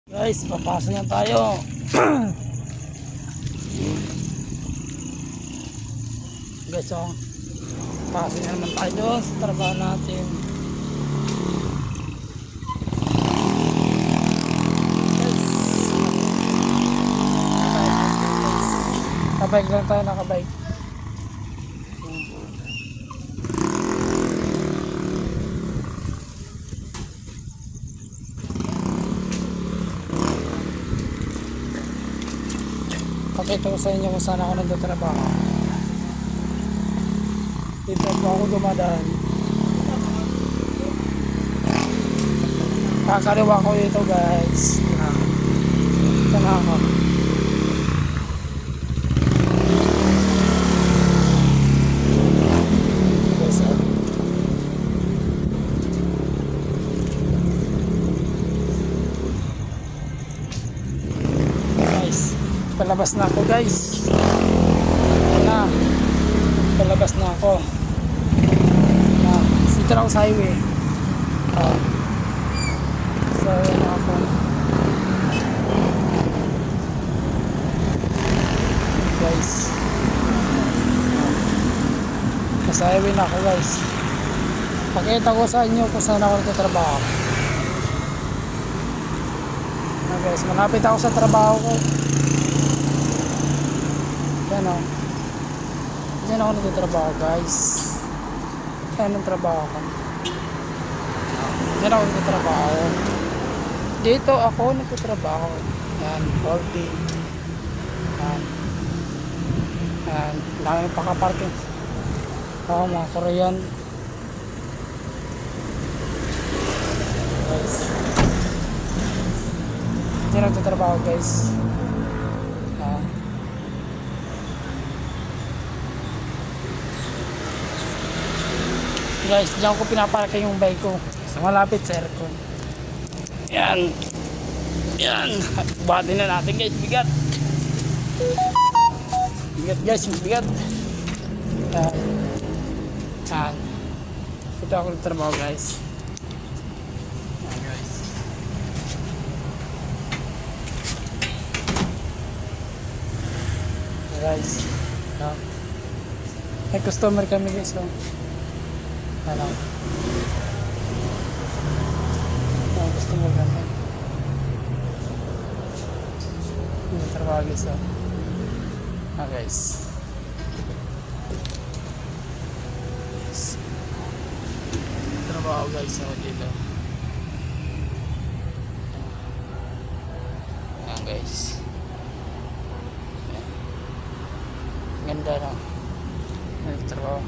Guys, papasok na tayo. Guys, oh, pasok na naman tayo sa trabaho natin. Guys, nakabike lang tayo, nakabike. Pakita ko sa inyo kung saan ako nagtatrabaho. Dito po ako dumadaan. Kakaliwa ko dito, guys. Ito na ako. Palabas na ako, guys. Na, palabas na ako. Na, dito na ako sa highway. So, yun na ako. Guys. Nasa highway na ako, guys. Pakita ko sa inyo kung saan ako nagtatrabaho. Na, guys, malapit ako sa trabaho ko. Yan o. Diyan ako nagtatrabaho, guys. Yan ang trabaho ko. Diyan ako nagtatrabaho. Dito ako nagtatrabaho. Yan, holding. Yan. Yan. Laki ng pakaparking. Oo, mga Korean. Guys. Diyan ako nagtatrabaho, guys. Guys, diyan ko pinaparking yung bike ko sa malapit sa aircon. Yan. Yan. Buhatin na natin, guys. Bigat. Bigat, guys. Bigat. Yan. Yan. Ito ako nagtrabaho, guys. Yan, guys. Yan, guys. Yan. May customer kami, guys. So, ano? Gusto mo ganda. Hindi trabaho, guys. Guys. Trabaho, guys. Dito. Ayan, guys. Ayan. Ganda, no? Trabaho.